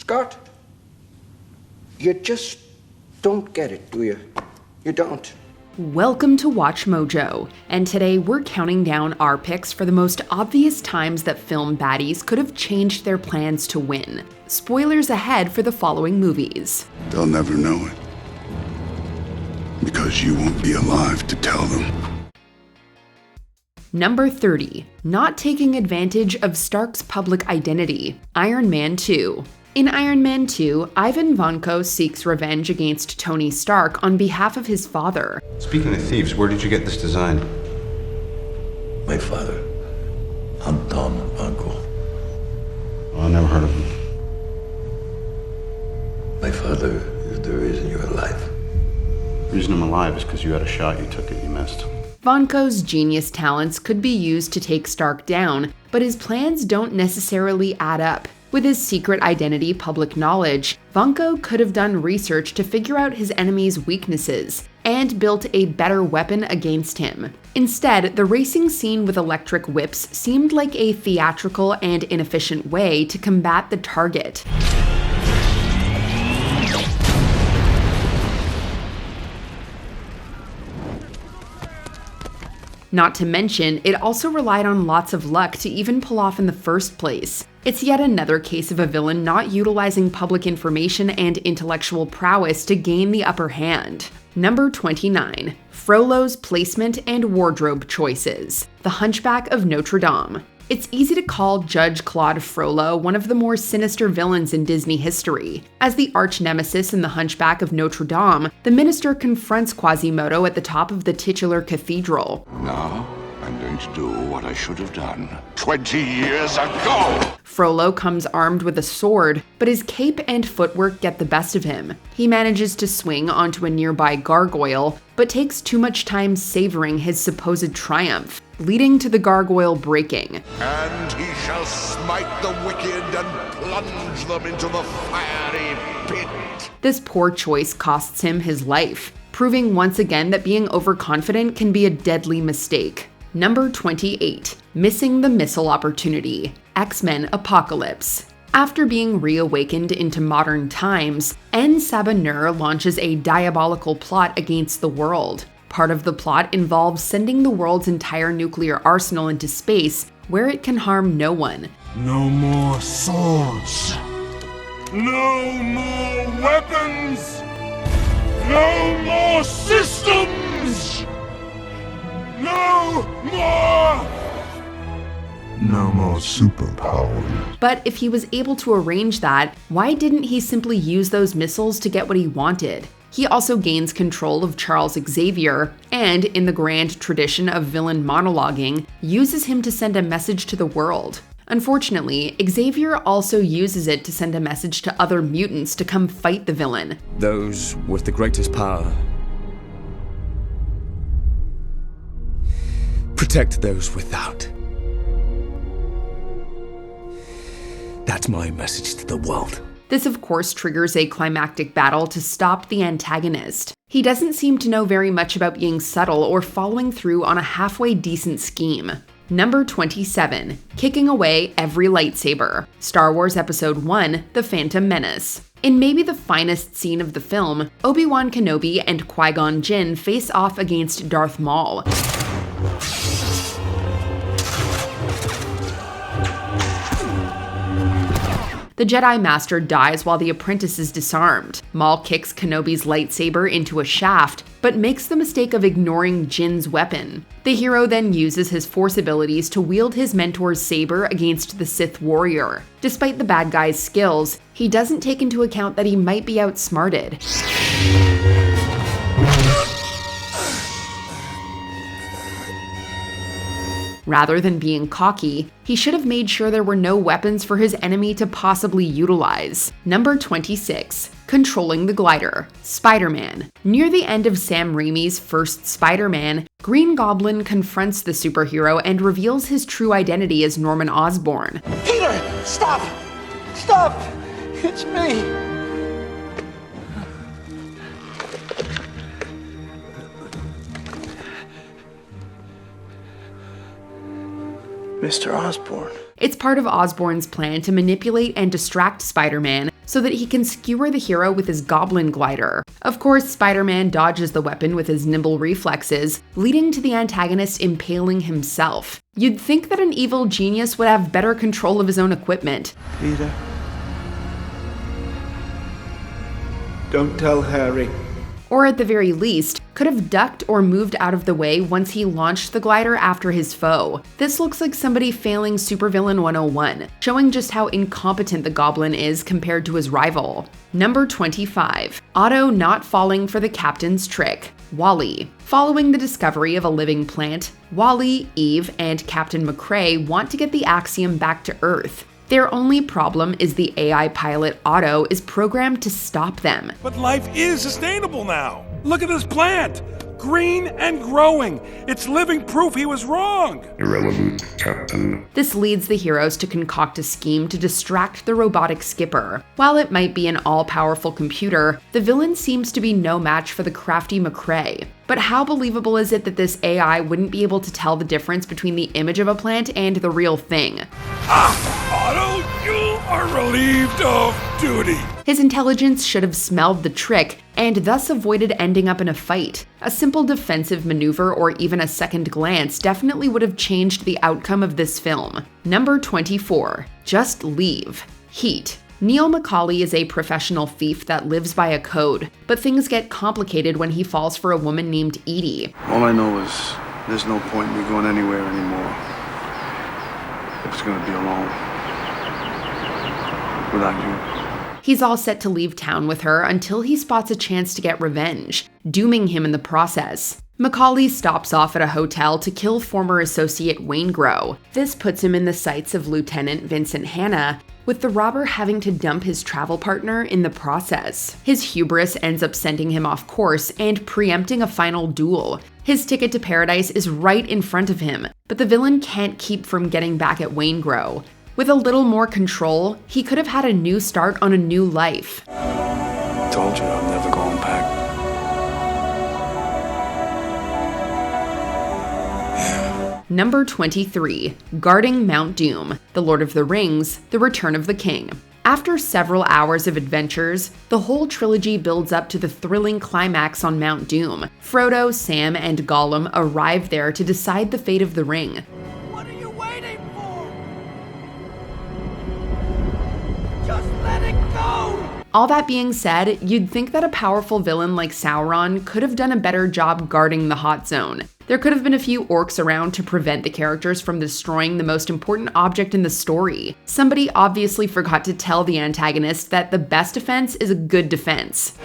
Scott, you just don't get it, do you? You don't. Welcome to Watch Mojo, and today we're counting down our picks for the most obvious times that film baddies could have changed their plans to win. Spoilers ahead for the following movies. They'll never know it. Because you won't be alive to tell them. Number 30. Not taking advantage of Stark's public identity. Iron Man 2. In Iron Man 2, Ivan Vanko seeks revenge against Tony Stark on behalf of his father. Speaking of thieves, where did you get this design? My father, Anton Vanko. Oh, I never heard of him. My father is the reason you're alive. The reason I'm alive is because you had a shot, you took it, you missed. Vanko's genius talents could be used to take Stark down, but his plans don't necessarily add up. With his secret identity public knowledge, Vanko could have done research to figure out his enemy's weaknesses and built a better weapon against him. Instead, the racing scene with electric whips seemed like a theatrical and inefficient way to combat the target. Not to mention, it also relied on lots of luck to even pull off in the first place. It's yet another case of a villain not utilizing public information and intellectual prowess to gain the upper hand. Number 29. Frollo's placement and wardrobe choices. The Hunchback of Notre Dame. It's easy to call Judge Claude Frollo one of the more sinister villains in Disney history. As the arch-nemesis in The Hunchback of Notre Dame, the minister confronts Quasimodo at the top of the titular cathedral. Now, I'm going to do what I should have done 20 years ago! Frollo comes armed with a sword, but his cape and footwork get the best of him. He manages to swing onto a nearby gargoyle, but takes too much time savoring his supposed triumph, leading to the gargoyle breaking. And he shall smite the wicked and plunge them into the fiery pit. This poor choice costs him his life, proving once again that being overconfident can be a deadly mistake. Number 28. Missing the missile opportunity. X-Men Apocalypse. After being reawakened into modern times, En Sabah launches a diabolical plot against the world. Part of the plot involves sending the world's entire nuclear arsenal into space, where it can harm no one. No more swords. No more weapons. No more systems. No more superpowers. But if he was able to arrange that, why didn't he simply use those missiles to get what he wanted? He also gains control of Charles Xavier, and, in the grand tradition of villain monologuing, uses him to send a message to the world. Unfortunately, Xavier also uses it to send a message to other mutants to come fight the villain. Those with the greatest power protect those without. That's my message to the world. This of course triggers a climactic battle to stop the antagonist. He doesn't seem to know very much about being subtle or following through on a halfway decent scheme. Number 27. Kicking away every lightsaber. Star Wars Episode 1, The Phantom Menace. In maybe the finest scene of the film, Obi-Wan Kenobi and Qui-Gon Jinn face off against Darth Maul. The Jedi Master dies while the apprentice is disarmed. Maul kicks Kenobi's lightsaber into a shaft, but makes the mistake of ignoring Jinn's weapon. The hero then uses his Force abilities to wield his mentor's saber against the Sith warrior. Despite the bad guy's skills, he doesn't take into account that he might be outsmarted. Rather than being cocky, he should have made sure there were no weapons for his enemy to possibly utilize. Number 26. Controlling the glider. Spider-Man. Near the end of Sam Raimi's first Spider-Man, Green Goblin confronts the superhero and reveals his true identity as Norman Osborn. Peter, stop! Stop! It's me! Mr. Osborn. It's part of Osborn's plan to manipulate and distract Spider-Man so that he can skewer the hero with his goblin glider. Of course, Spider-Man dodges the weapon with his nimble reflexes, leading to the antagonist impaling himself. You'd think that an evil genius would have better control of his own equipment. Peter. Don't tell Harry. Or at the very least, could have ducked or moved out of the way once he launched the glider after his foe. This looks like somebody failing Supervillain 101, showing just how incompetent the Goblin is compared to his rival. Number 25. Otto not falling for the captain's trick. Wally. Following the discovery of a living plant, Wally, Eve, and Captain McCrae want to get the Axiom back to Earth. Their only problem is the AI pilot Otto is programmed to stop them. But life is sustainable now. Look at this plant. Green and growing. It's living proof he was wrong. Irrelevant, Captain. This leads the heroes to concoct a scheme to distract the robotic skipper. While it might be an all-powerful computer, the villain seems to be no match for the crafty McCrae. But how believable is it that this AI wouldn't be able to tell the difference between the image of a plant and the real thing? Otto, you are relieved of duty. His intelligence should have smelled the trick and thus avoided ending up in a fight. A simple defensive maneuver or even a second glance definitely would have changed the outcome of this film. Number 24. Just leave. Heat. Neil McCauley is a professional thief that lives by a code, but things get complicated when he falls for a woman named Edie. All I know is there's no point in me going anywhere anymore. I was gonna be alone. Without you. He's all set to leave town with her until he spots a chance to get revenge, dooming him in the process. McCauley stops off at a hotel to kill former associate Waingro. This puts him in the sights of Lieutenant Vincent Hanna, with the robber having to dump his travel partner in the process. His hubris ends up sending him off course and preempting a final duel. His ticket to paradise is right in front of him, but the villain can't keep from getting back at Waingro. With a little more control, he could have had a new start on a new life. I told you I'm never going back. Number 23. Guarding Mount Doom, The Lord of the Rings, The Return of the King. After several hours of adventures, the whole trilogy builds up to the thrilling climax on Mount Doom. Frodo, Sam, and Gollum arrive there to decide the fate of the ring. What are you waiting for? Just let it go! All that being said, you'd think that a powerful villain like Sauron could have done a better job guarding the hot zone. There could have been a few orcs around to prevent the characters from destroying the most important object in the story. Somebody obviously forgot to tell the antagonist that the best defense is a good defense.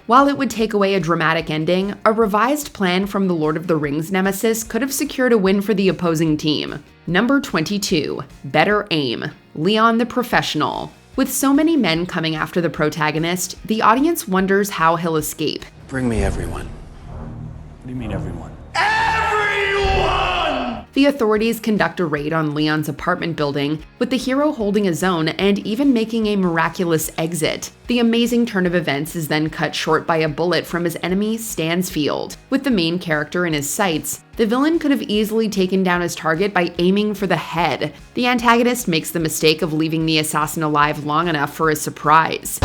While it would take away a dramatic ending, a revised plan from the Lord of the Rings nemesis could have secured a win for the opposing team. Number 22. Better Aim. Leon the Professional. With so many men coming after the protagonist, the audience wonders how he'll escape. Bring me everyone. What do you mean everyone? The authorities conduct a raid on Leon's apartment building, with the hero holding his own and even making a miraculous exit. The amazing turn of events is then cut short by a bullet from his enemy, Stansfield. With the main character in his sights, the villain could have easily taken down his target by aiming for the head. The antagonist makes the mistake of leaving the assassin alive long enough for a surprise.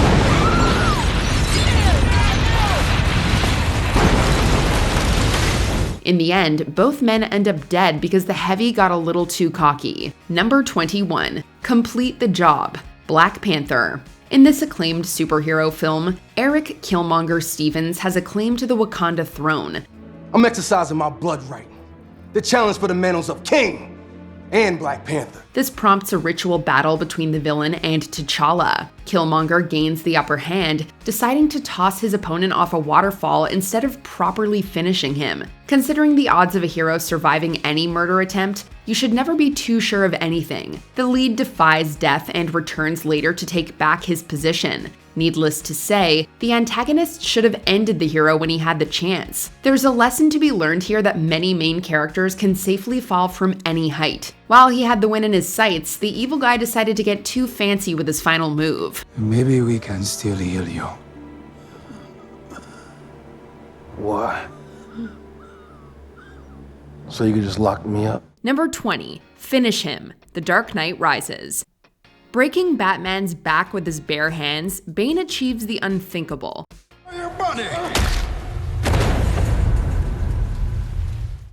In the end, both men end up dead because the heavy got a little too cocky. Number 21. Complete the Job. Black Panther. In this acclaimed superhero film, Eric Killmonger Stevens has a claim to the Wakanda throne. I'm exercising my blood right. The challenge for the mantles of King and Black Panther. This prompts a ritual battle between the villain and T'Challa. Killmonger gains the upper hand, deciding to toss his opponent off a waterfall instead of properly finishing him. Considering the odds of a hero surviving any murder attempt, You should never be too sure of anything. The lead defies death and returns later to take back his position. Needless to say, the antagonist should have ended the hero when he had the chance. There's a lesson to be learned here that many main characters can safely fall from any height. While he had the win in his sights, the evil guy decided to get too fancy with his final move. Maybe we can still heal you. Why? So you could just lock me up? Number 20. Finish him. The Dark Knight Rises. Breaking Batman's back with his bare hands, Bane achieves the unthinkable.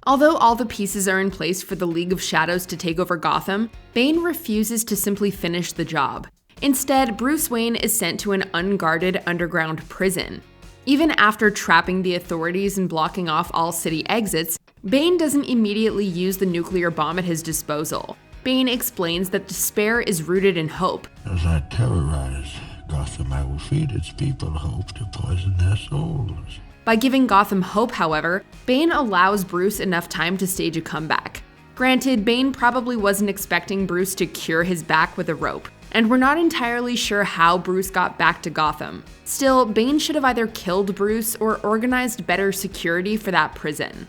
Although all the pieces are in place for the League of Shadows to take over Gotham, Bane refuses to simply finish the job. Instead, Bruce Wayne is sent to an unguarded underground prison. Even after trapping the authorities and blocking off all city exits, Bane doesn't immediately use the nuclear bomb at his disposal. Bane explains that despair is rooted in hope. As I terrorize Gotham, I will feed its people hope to poison their souls. By giving Gotham hope, however, Bane allows Bruce enough time to stage a comeback. Granted, Bane probably wasn't expecting Bruce to cure his back with a rope, and we're not entirely sure how Bruce got back to Gotham. Still, Bane should have either killed Bruce or organized better security for that prison.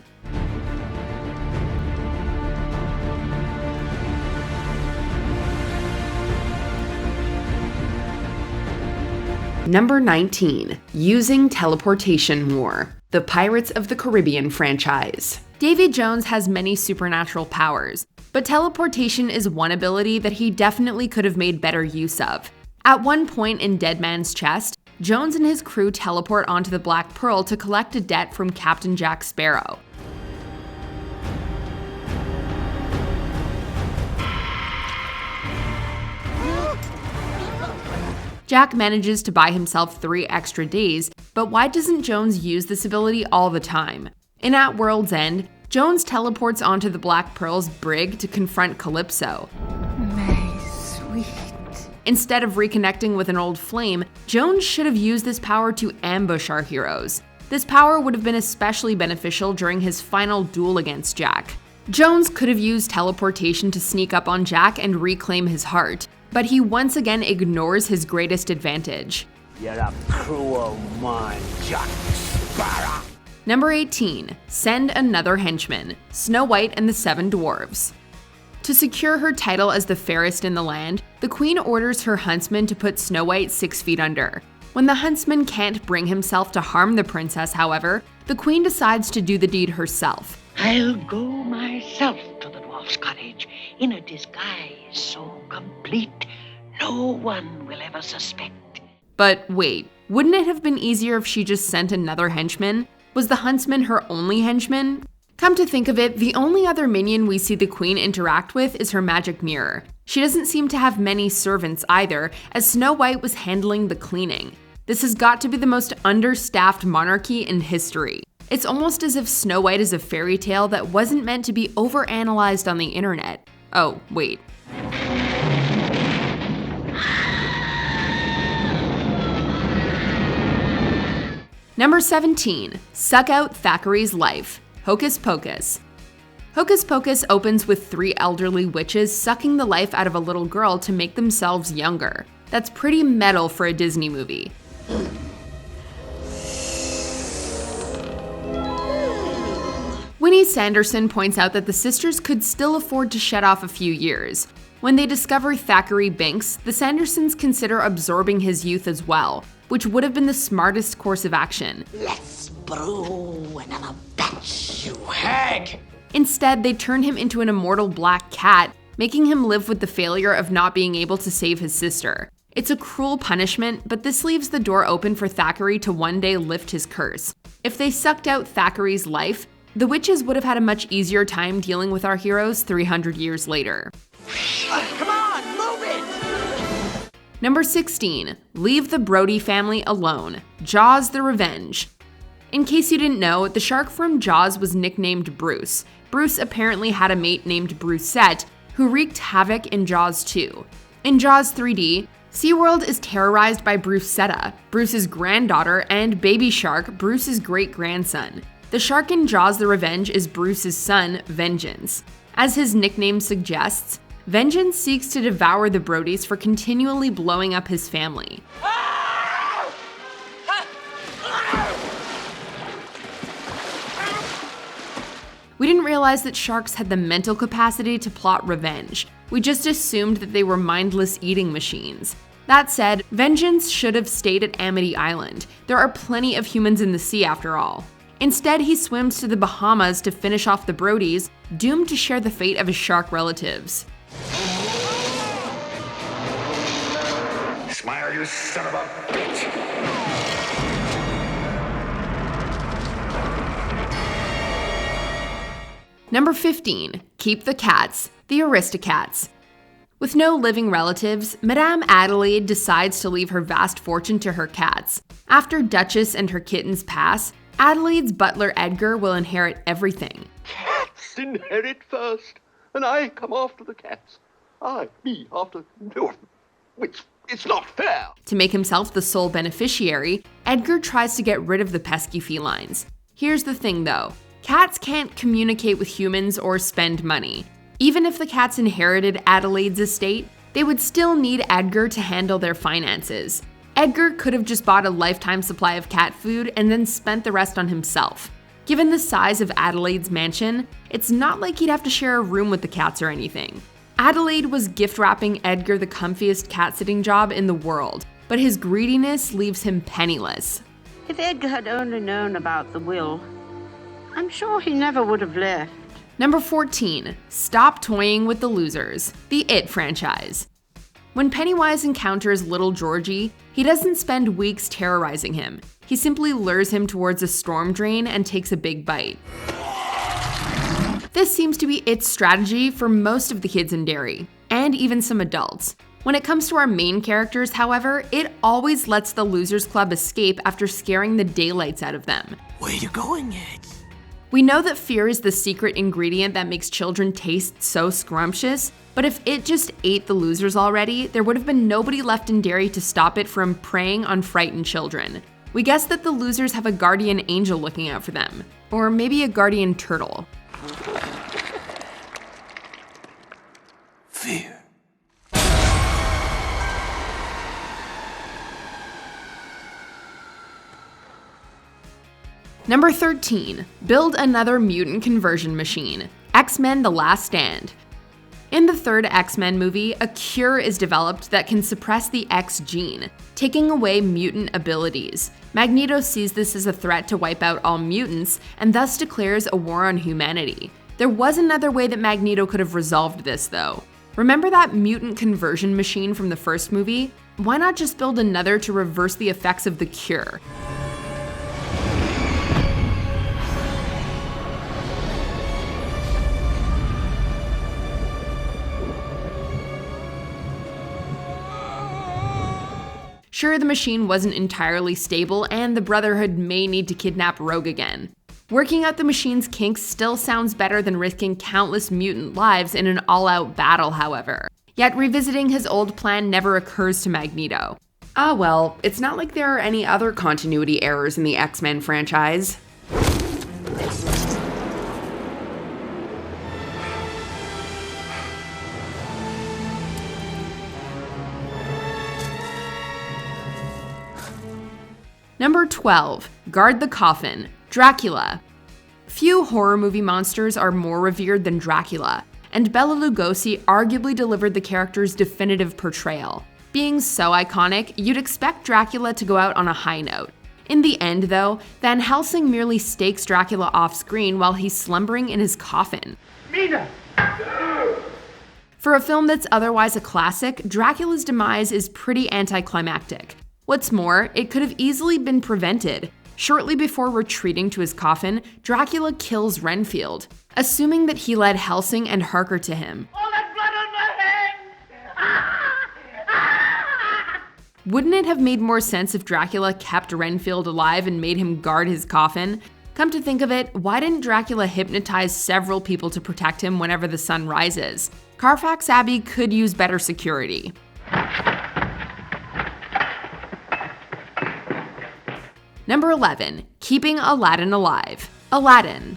Number 19. Using Teleportation War. The Pirates of the Caribbean franchise. Davy Jones has many supernatural powers, but teleportation is one ability that he definitely could have made better use of. At one point in Dead Man's Chest, Jones and his crew teleport onto the Black Pearl to collect a debt from Captain Jack Sparrow. Jack manages to buy himself 3 extra days, but why doesn't Jones use this ability all the time? In At World's End, Jones teleports onto the Black Pearl's brig to confront Calypso. My sweet. Instead of reconnecting with an old flame, Jones should have used this power to ambush our heroes. This power would have been especially beneficial during his final duel against Jack. Jones could have used teleportation to sneak up on Jack and reclaim his heart, but he once again ignores his greatest advantage. You're a cruel man, Jack Sparrow. Number 18. Send another henchman. Snow White and the Seven Dwarves. To secure her title as the fairest in the land, the queen orders her huntsman to put Snow White 6 feet under. When the huntsman can't bring himself to harm the princess, however, the queen decides to do the deed herself. I'll go myself to the dwarf's cottage in a disguise so complete no one will ever suspect. But wait, wouldn't it have been easier if she just sent another henchman? Was the huntsman her only henchman? Come to think of it, the only other minion we see the queen interact with is her magic mirror. She doesn't seem to have many servants either, as Snow White was handling the cleaning. This has got to be the most understaffed monarchy in history. It's almost as if Snow White is a fairy tale that wasn't meant to be overanalyzed on the internet. Oh, wait. Number 17. Suck out Thackeray's life. Hocus Pocus. Hocus Pocus opens with 3 elderly witches sucking the life out of a little girl to make themselves younger. That's pretty metal for a Disney movie. Winnie Sanderson points out that the sisters could still afford to shed off a few years. When they discover Thackeray Binks, the Sandersons consider absorbing his youth as well, which would have been the smartest course of action. Let's brew another batch, you hag! Instead, they turn him into an immortal black cat, making him live with the failure of not being able to save his sister. It's a cruel punishment, but this leaves the door open for Thackeray to one day lift his curse. If they sucked out Thackeray's life, the witches would have had a much easier time dealing with our heroes 300 years later. Come on, move it! Number 16. Leave the Brody family alone. Jaws the Revenge. In case you didn't know, the shark from Jaws was nicknamed Bruce. Bruce apparently had a mate named Brucette, who wreaked havoc in Jaws 2. In Jaws 3D, SeaWorld is terrorized by Brucetta, Bruce's granddaughter, and Baby Shark, Bruce's great-grandson. The shark in Jaws the Revenge is Bruce's son, Vengeance. As his nickname suggests, Vengeance seeks to devour the Brodies for continually blowing up his family. We didn't realize that sharks had the mental capacity to plot revenge. We just assumed that they were mindless eating machines. That said, Vengeance should have stayed at Amity Island. There are plenty of humans in the sea after all. Instead, he swims to the Bahamas to finish off the Brodies, doomed to share the fate of his shark relatives. Smile, you son of a bitch! Number 15. Keep the cats, the Aristocats. With no living relatives, Madame Adelaide decides to leave her vast fortune to her cats. After Duchess and her kittens pass, Adelaide's butler Edgar will inherit everything. Cats inherit first, and I come after the cats. Me after... No, it's not fair. To make himself the sole beneficiary, Edgar tries to get rid of the pesky felines. Here's the thing though. Cats can't communicate with humans or spend money. Even if the cats inherited Adelaide's estate, they would still need Edgar to handle their finances. Edgar could have just bought a lifetime supply of cat food and then spent the rest on himself. Given the size of Adelaide's mansion, it's not like he'd have to share a room with the cats or anything. Adelaide was gift wrapping Edgar the comfiest cat-sitting job in the world, but his greediness leaves him penniless. If Edgar had only known about the will, I'm sure he never would have left. Number 14. Stop toying with the losers, the It franchise. When Pennywise encounters little Georgie, he doesn't spend weeks terrorizing him. He simply lures him towards a storm drain and takes a big bite. This seems to be its strategy for most of the kids in Derry, and even some adults. When it comes to our main characters, however, it always lets the Losers Club escape after scaring the daylights out of them. Where you going, Ed? We know that fear is the secret ingredient that makes children taste so scrumptious, but if it just ate the losers already, there would have been nobody left in Derry to stop it from preying on frightened children. We guess that the losers have a guardian angel looking out for them, or maybe a guardian turtle. Fear. Number 13. Build another mutant conversion machine. X-Men: The Last Stand. In the third X-Men movie, a cure is developed that can suppress the X gene, taking away mutant abilities. Magneto sees this as a threat to wipe out all mutants, and thus declares a war on humanity. There was another way that Magneto could have resolved this, though. Remember that mutant conversion machine from the first movie? Why not just build another to reverse the effects of the cure? Sure, the machine wasn't entirely stable, and the Brotherhood may need to kidnap Rogue again. Working out the machine's kinks still sounds better than risking countless mutant lives in an all-out battle, however. Yet revisiting his old plan never occurs to Magneto. Ah well, it's not like there are any other continuity errors in the X-Men franchise. Number 12. Guard the Coffin, Dracula. Few horror movie monsters are more revered than Dracula, and Bela Lugosi arguably delivered the character's definitive portrayal. Being so iconic, you'd expect Dracula to go out on a high note. In the end, though, Van Helsing merely stakes Dracula off screen while he's slumbering in his coffin. Mina! For a film that's otherwise a classic, Dracula's demise is pretty anticlimactic. What's more, it could have easily been prevented. Shortly before retreating to his coffin, Dracula kills Renfield, assuming that he led Helsing and Harker to him. All that blood on my hands! Wouldn't it have made more sense if Dracula kept Renfield alive and made him guard his coffin? Come to think of it, why didn't Dracula hypnotize several people to protect him whenever the sun rises? Carfax Abbey could use better security. Number 11. Keeping Aladdin alive. Aladdin.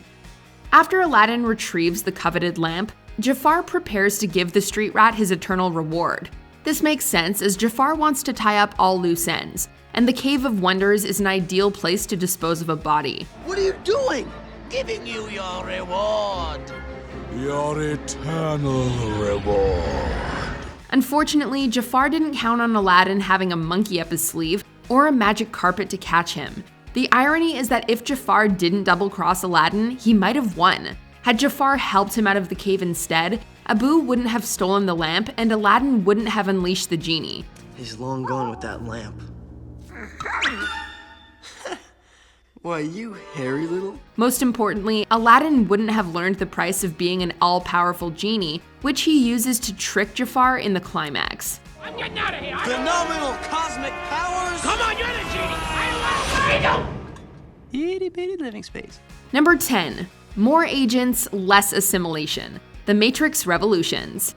After Aladdin retrieves the coveted lamp, Jafar prepares to give the street rat his eternal reward. This makes sense as Jafar wants to tie up all loose ends, and the Cave of Wonders is an ideal place to dispose of a body. What are you doing? Giving you your reward. Your eternal reward. Unfortunately, Jafar didn't count on Aladdin having a monkey up his sleeve or a magic carpet to catch him. The irony is that if Jafar didn't double-cross Aladdin, he might have won. Had Jafar helped him out of the cave instead, Abu wouldn't have stolen the lamp and Aladdin wouldn't have unleashed the genie. He's long gone with that lamp. Why, you hairy little... Most importantly, Aladdin wouldn't have learned the price of being an all-powerful genie, which he uses to trick Jafar in the climax. I'm getting out of here. Phenomenal cosmic powers. Come on, you're the genie. I love Itty bitty living space. Number 10. More agents, less assimilation. The Matrix Revolutions.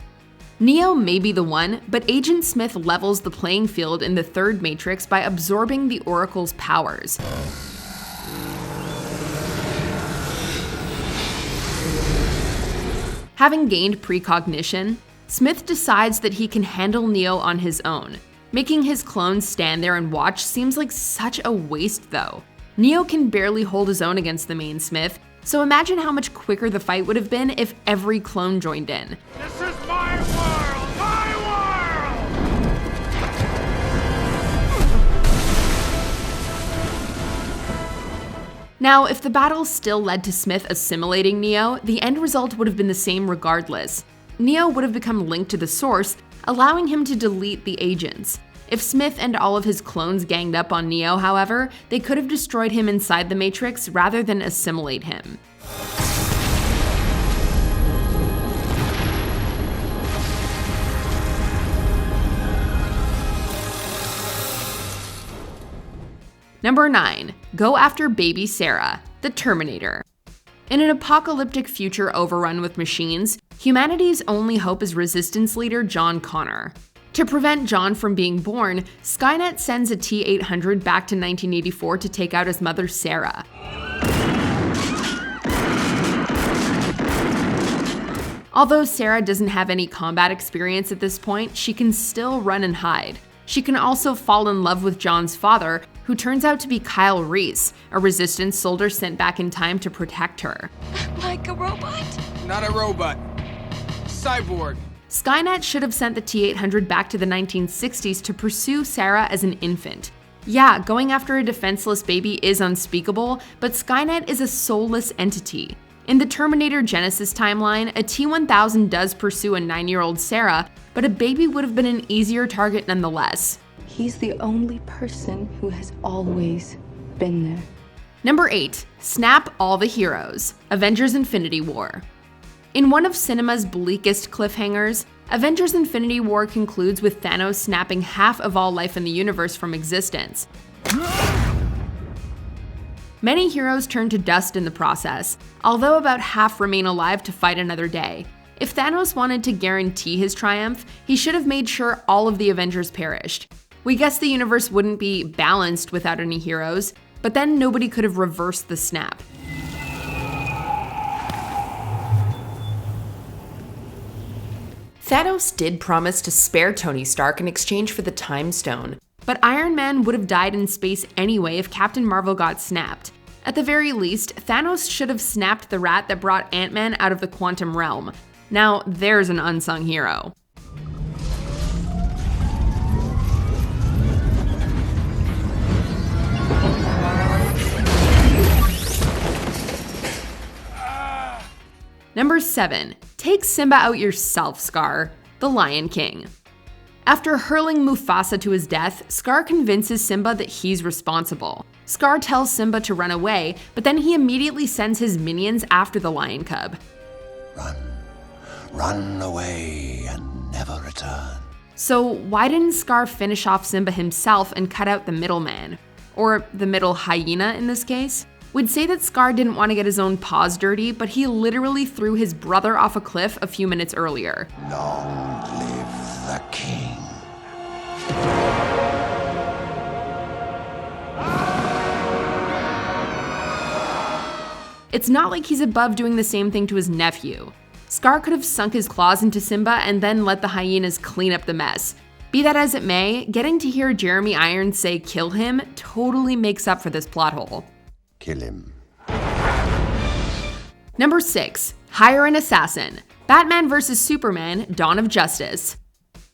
Neo may be the one, but Agent Smith levels the playing field in the third Matrix by absorbing the Oracle's powers. Having gained precognition, Smith decides that he can handle Neo on his own. Making his clones stand there and watch seems like such a waste though. Neo can barely hold his own against the main Smith, so imagine how much quicker the fight would have been if every clone joined in. This is my world! My world! Now, if the battle still led to Smith assimilating Neo, the end result would have been the same regardless. Neo would have become linked to the Source, allowing him to delete the agents. If Smith and all of his clones ganged up on Neo, however, they could have destroyed him inside the Matrix rather than assimilate him. Number 9. Go after baby Sarah, the Terminator. In an apocalyptic future overrun with machines, humanity's only hope is Resistance leader John Connor. To prevent John from being born, Skynet sends a T-800 back to 1984 to take out his mother Sarah. Although Sarah doesn't have any combat experience at this point, she can still run and hide. She can also fall in love with John's father, who turns out to be Kyle Reese, a Resistance soldier sent back in time to protect her. Like a robot? Not a robot. Cyborg. Skynet should have sent the T-800 back to the 1960s to pursue Sarah as an infant. Yeah, going after a defenseless baby is unspeakable, but Skynet is a soulless entity. In the Terminator Genesis timeline, a T-1000 does pursue a 9-year-old Sarah, but a baby would have been an easier target nonetheless. He's the only person who has always been there. Number 8. Snap all the heroes. Avengers Infinity War. In one of cinema's bleakest cliffhangers, Avengers Infinity War concludes with Thanos snapping half of all life in the universe from existence. Many heroes turn to dust in the process, although about half remain alive to fight another day. If Thanos wanted to guarantee his triumph, he should have made sure all of the Avengers perished. We guess the universe wouldn't be balanced without any heroes, but then nobody could have reversed the snap. Thanos did promise to spare Tony Stark in exchange for the Time Stone, but Iron Man would have died in space anyway if Captain Marvel got snapped. At the very least, Thanos should have snapped the rat that brought Ant-Man out of the quantum realm. Now, there's an unsung hero. Number 7. Take Simba out yourself, Scar. The Lion King. After hurling Mufasa to his death, Scar convinces Simba that he's responsible. Scar tells Simba to run away, but then he immediately sends his minions after the lion cub. Run away and never return. So why didn't Scar finish off Simba himself and cut out the middleman? Or the middle hyena in this case? We'd say that Scar didn't want to get his own paws dirty, but he literally threw his brother off a cliff a few minutes earlier. Long live the king. It's not like he's above doing the same thing to his nephew. Scar could have sunk his claws into Simba and then let the hyenas clean up the mess. Be that as it may, getting to hear Jeremy Irons say kill him totally makes up for this plot hole. Kill him. Number 6. Hire an assassin. Batman vs. Superman: Dawn of Justice.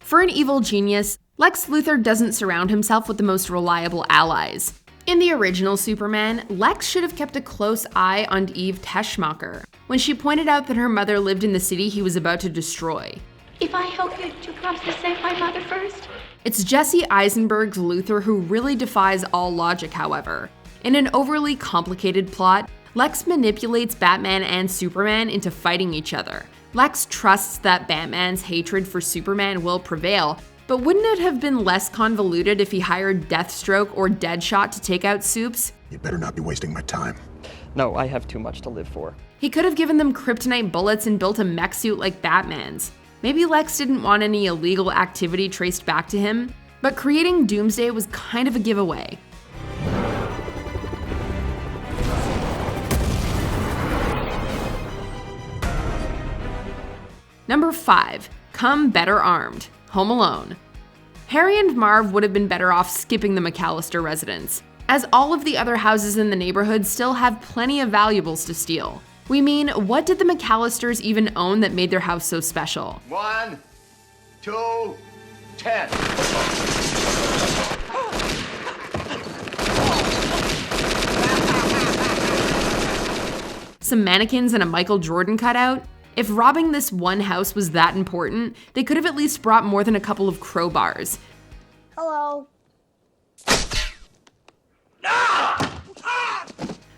For an evil genius, Lex Luthor doesn't surround himself with the most reliable allies. In the original Superman, Lex should have kept a close eye on Eve Teschmacher when she pointed out that her mother lived in the city he was about to destroy. If I help you, do you promise to save my mother first? It's Jesse Eisenberg's Luthor who really defies all logic, however. In an overly complicated plot, Lex manipulates Batman and Superman into fighting each other. Lex trusts that Batman's hatred for Superman will prevail, but wouldn't it have been less convoluted if he hired Deathstroke or Deadshot to take out Supes? You better not be wasting my time. No, I have too much to live for. He could have given them kryptonite bullets and built a mech suit like Batman's. Maybe Lex didn't want any illegal activity traced back to him, but creating Doomsday was kind of a giveaway. Number 5. Come better armed. Home Alone. Harry and Marv would have been better off skipping the McAllister residence, as all of the other houses in the neighborhood still have plenty of valuables to steal. We mean, what did the McAllisters even own that made their house so special? 1, 2, 10. Some mannequins and a Michael Jordan cutout? If robbing this one house was that important, they could have at least brought more than a couple of crowbars. Hello.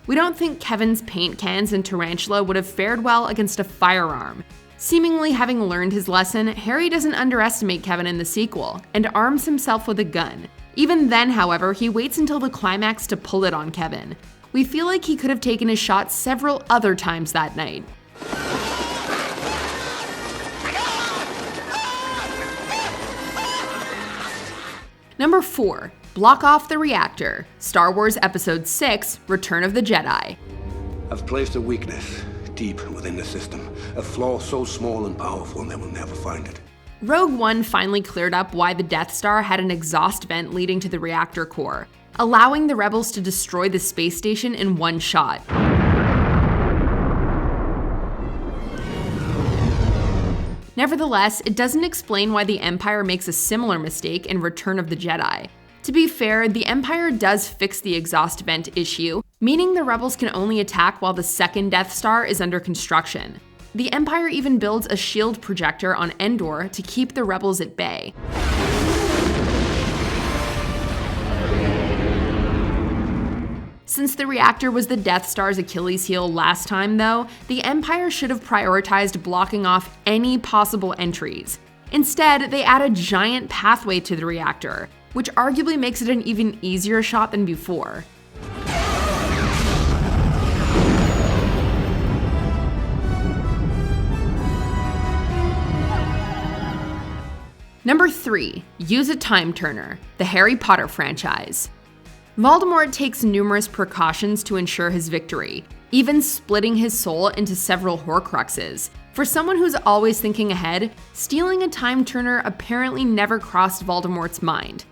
We don't think Kevin's paint cans and tarantula would have fared well against a firearm. Seemingly having learned his lesson, Harry doesn't underestimate Kevin in the sequel, and arms himself with a gun. Even then, however, he waits until the climax to pull it on Kevin. We feel like he could have taken his shot several other times that night. Number 4. Block off the reactor. Star Wars Episode 6: Return of the Jedi. I've placed a weakness deep within the system, a flaw so small and powerful they will never find it. Rogue One finally cleared up why the Death Star had an exhaust vent leading to the reactor core, allowing the rebels to destroy the space station in one shot. Nevertheless, it doesn't explain why the Empire makes a similar mistake in Return of the Jedi. To be fair, the Empire does fix the exhaust vent issue, meaning the rebels can only attack while the second Death Star is under construction. The Empire even builds a shield projector on Endor to keep the rebels at bay. Since the reactor was the Death Star's Achilles heel last time, though, the Empire should have prioritized blocking off any possible entries. Instead, they add a giant pathway to the reactor, which arguably makes it an even easier shot than before. Number 3. Use a time turner. The Harry Potter franchise. Voldemort takes numerous precautions to ensure his victory, even splitting his soul into several Horcruxes. For someone who's always thinking ahead, stealing a time turner apparently never crossed Voldemort's mind.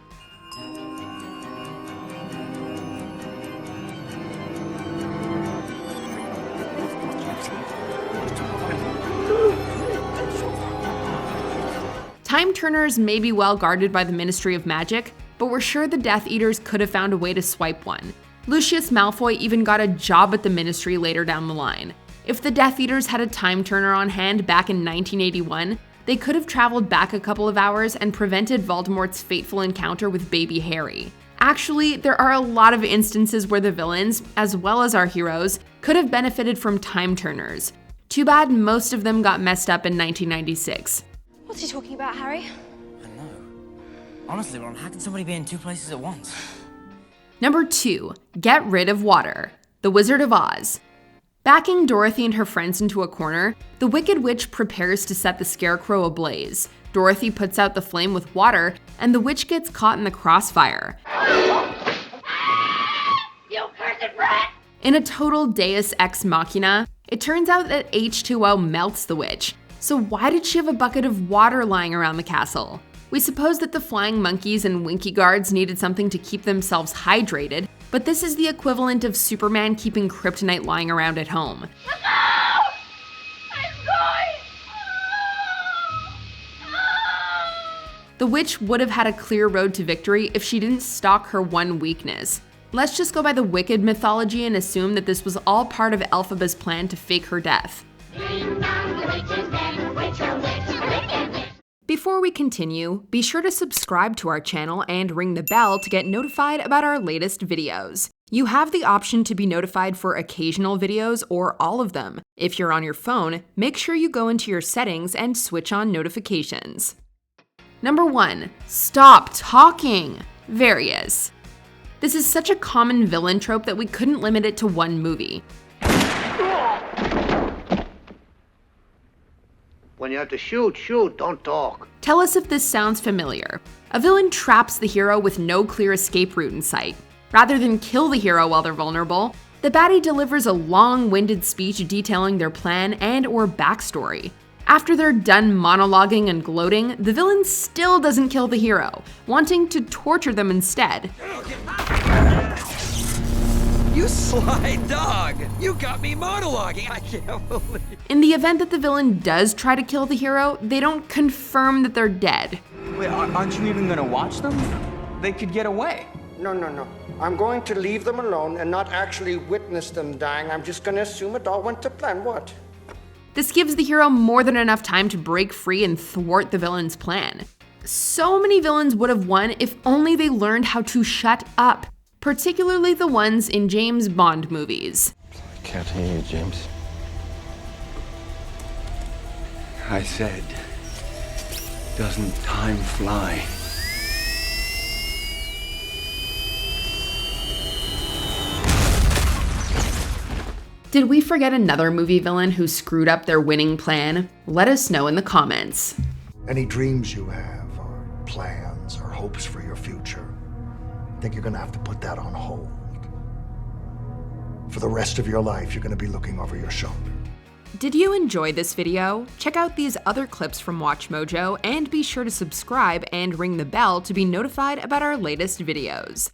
Time turners may be well guarded by the Ministry of Magic, but we're sure the Death Eaters could have found a way to swipe one. Lucius Malfoy even got a job at the Ministry later down the line. If the Death Eaters had a time turner on hand back in 1981, they could have traveled back a couple of hours and prevented Voldemort's fateful encounter with baby Harry. Actually, there are a lot of instances where the villains, as well as our heroes, could have benefited from time turners. Too bad most of them got messed up in 1996. What's he talking about, Harry? I know. Honestly, Ron, how can somebody be in two places at once? Number 2. Get rid of water. The Wizard of Oz. Backing Dorothy and her friends into a corner, the Wicked Witch prepares to set the Scarecrow ablaze. Dorothy puts out the flame with water, and the witch gets caught in the crossfire. You cursed rat! In a total deus ex machina, it turns out that H2O melts the witch, So why did she have a bucket of water lying around the castle? We suppose that the flying monkeys and winky guards needed something to keep themselves hydrated, but this is the equivalent of Superman keeping kryptonite lying around at home. The witch would have had a clear road to victory if she didn't stalk her one weakness. Let's just go by the Wicked mythology and assume that this was all part of Elphaba's plan to fake her death. Before we continue, be sure to subscribe to our channel and ring the bell to get notified about our latest videos. You have the option to be notified for occasional videos or all of them. If you're on your phone, make sure you go into your settings and switch on notifications. Number 1. Stop talking! Various. This is such a common villain trope that we couldn't limit it to one movie. When you have to shoot, shoot, don't talk. Tell us if this sounds familiar. A villain traps the hero with no clear escape route in sight. Rather than kill the hero while they're vulnerable, the baddie delivers a long-winded speech detailing their plan and/or backstory. After they're done monologuing and gloating, the villain still doesn't kill the hero, wanting to torture them instead. You sly dog! You got me monologuing, I can't believe. In the event that the villain does try to kill the hero, they don't confirm that they're dead. Wait, aren't you even gonna watch them? They could get away. No. I'm going to leave them alone and not actually witness them dying. I'm just gonna assume it all went to plan. What? This gives the hero more than enough time to break free and thwart the villain's plan. So many villains would have won if only they learned how to shut up, particularly the ones in James Bond movies. I can't hear you, James. I said, doesn't time fly? Did we forget another movie villain who screwed up their winning plan? Let us know in the comments. Any dreams you have, or plans, or hopes for your future, I think you're gonna have to put that on hold. For the rest of your life, you're gonna be looking over your shoulder. Did you enjoy this video? Check out these other clips from WatchMojo and be sure to subscribe and ring the bell to be notified about our latest videos.